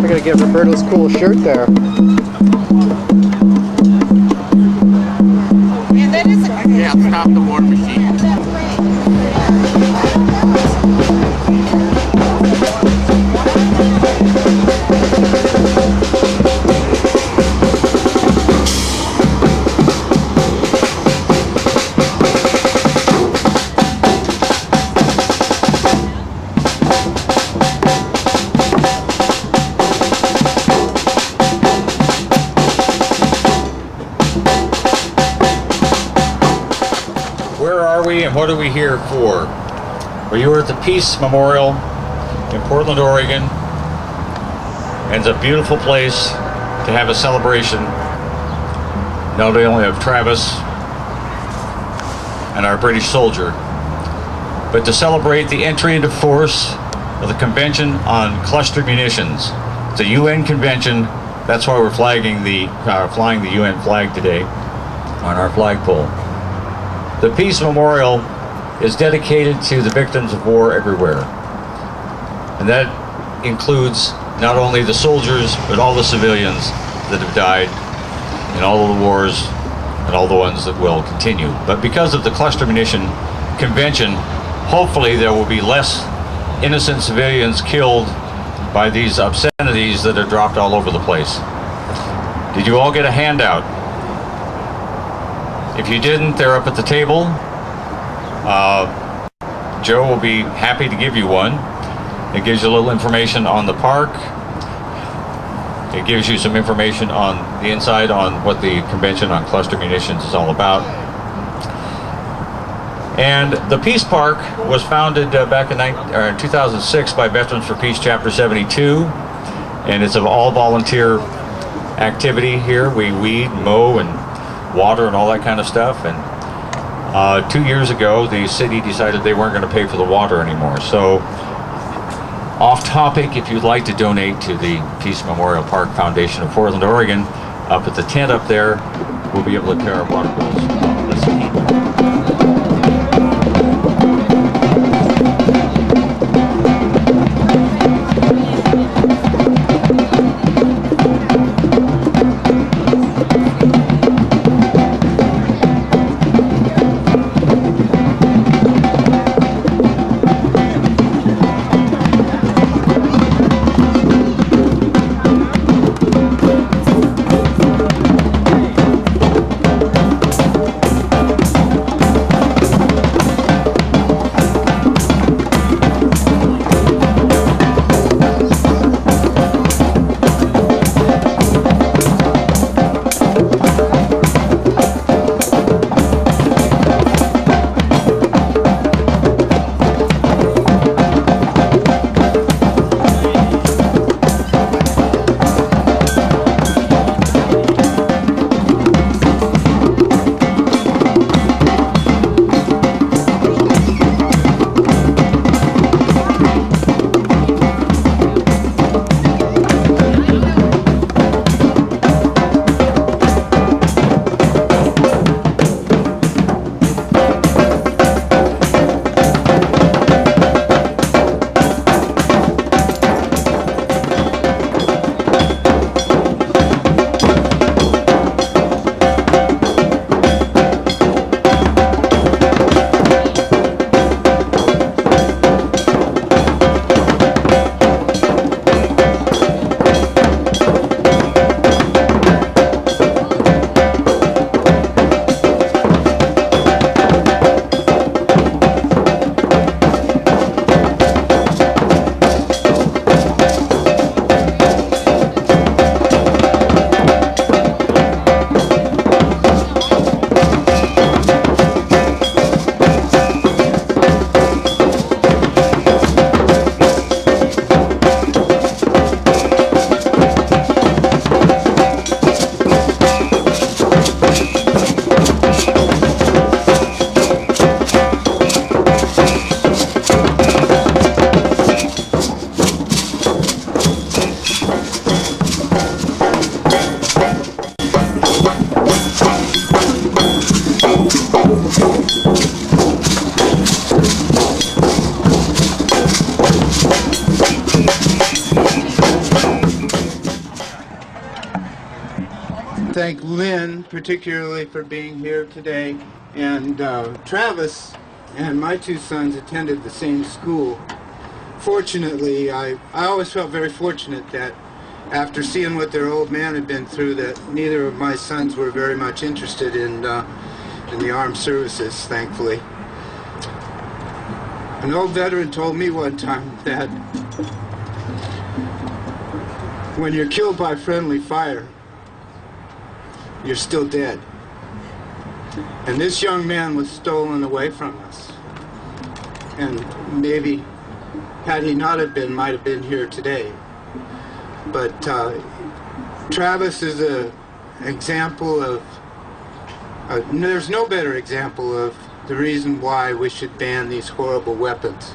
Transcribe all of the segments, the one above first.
I gotta get Roberto's cool shirt there. Yeah, stop the water machine. Where are we and what are we here for? Well, you are at the Peace Memorial in Portland, Oregon, and it's a beautiful place to have a celebration not only of Travis and our British soldier, but to celebrate the entry into force of the Convention on Cluster Munitions. It's a UN convention. That's why we're flying the UN flag today on our flagpole. The Peace Memorial is dedicated to the victims of war everywhere. And that includes not only the soldiers, but all the civilians that have died in all of the wars and all the ones that will continue. But because of the Cluster Munition Convention, hopefully there will be less innocent civilians killed by these obscenities that are dropped all over the place. Did you all get a handout? If you didn't, they're up at the table. Joe will be happy to give you one. It gives you a little information on the park. It gives you some information on the inside on what the Convention on Cluster Munitions is all about. And the Peace Park was founded back in 2006 by Veterans for Peace Chapter 72. And it's an all-volunteer activity here. We weed, mow, and water and all that kind of stuff. And 2 years ago, the city decided they weren't going to pay for the water anymore. So, off topic, if you'd like to donate to the Peace Memorial Park Foundation of Portland, Oregon, up at the tent up there, we'll be able to pay our water bills. Let's see. thank Lynn particularly for being here today. And Travis and my two sons attended the same school. Fortunately, I always felt very fortunate that after seeing what their old man had been through, that neither of my sons were very much interested in the armed services, thankfully. An old veteran told me one time that when you're killed by friendly fire, you're still dead. And this young man was stolen away from us. And maybe, had he not have been, might have been here today. But Travis is an example of, there's no better example of the reason why we should ban these horrible weapons.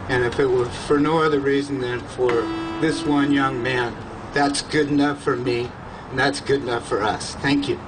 And if it were for no other reason than for this one young man, that's good enough for me, and that's good enough for us. Thank you.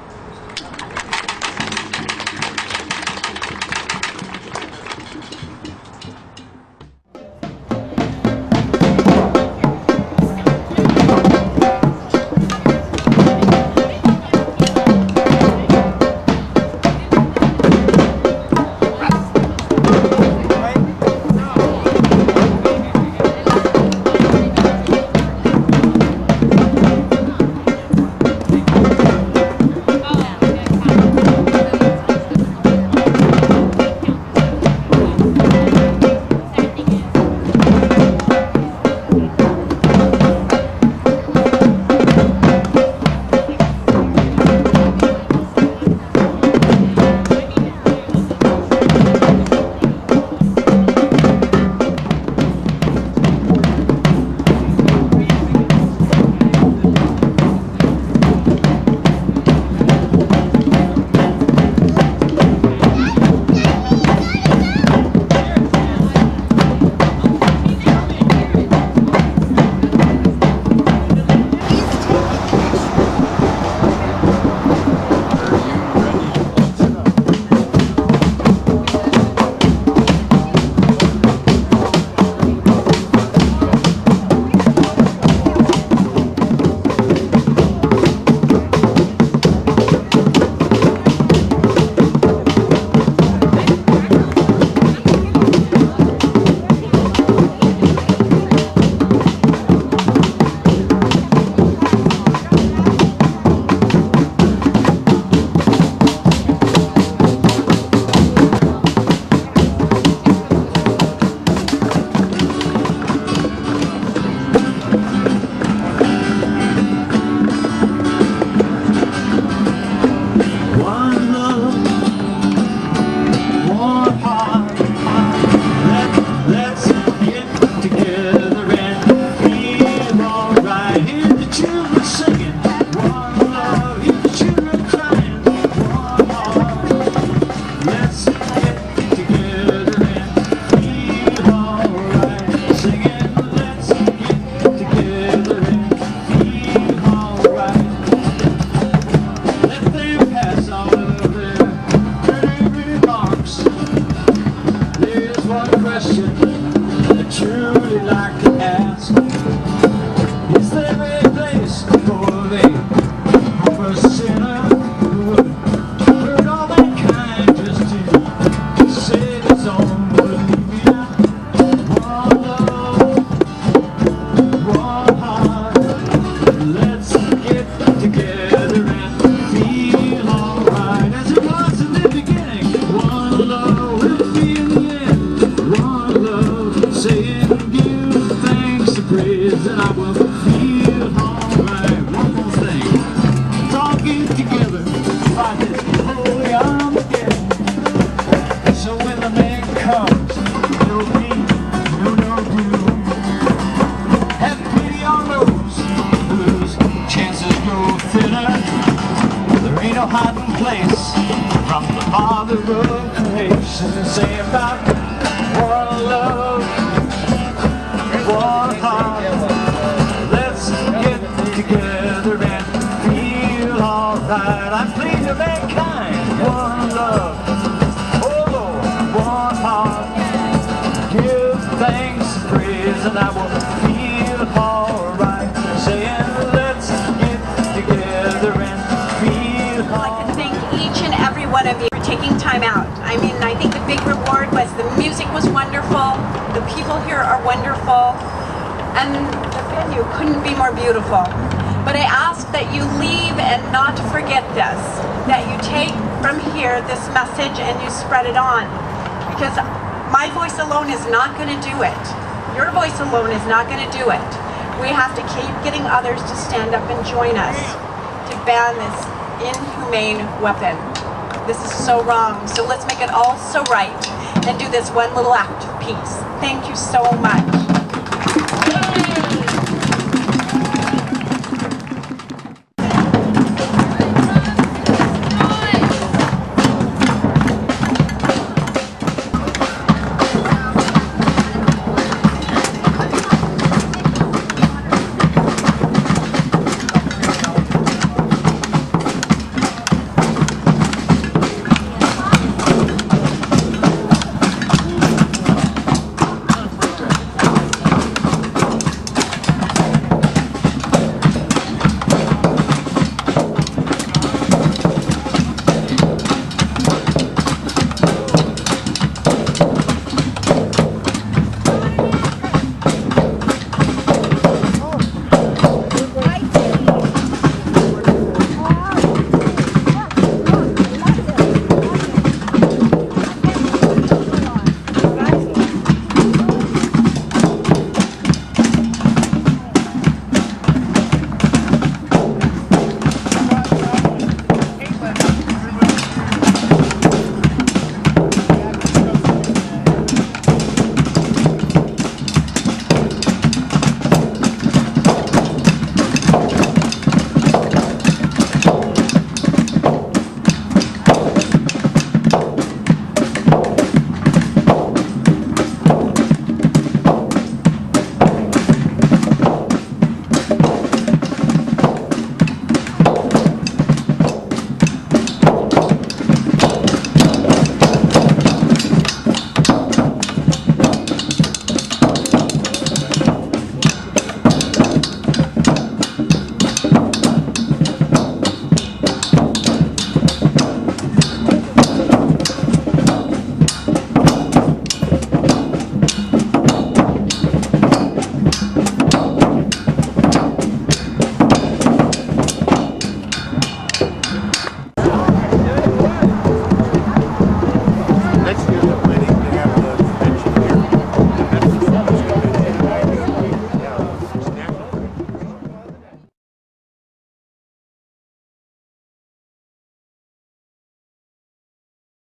And I will feel alright, saying let's get together and feel wonderful. The people here are wonderful. And the venue couldn't be more beautiful. But I ask that you leave and not forget this, that you take from here this message and you spread it on. Because my voice alone is not going to do it. Your voice alone is not going to do it. We have to keep getting others to stand up and join us to ban this inhumane weapon. This is so wrong. So let's make it all so right and do this one little act of peace. Thank you so much.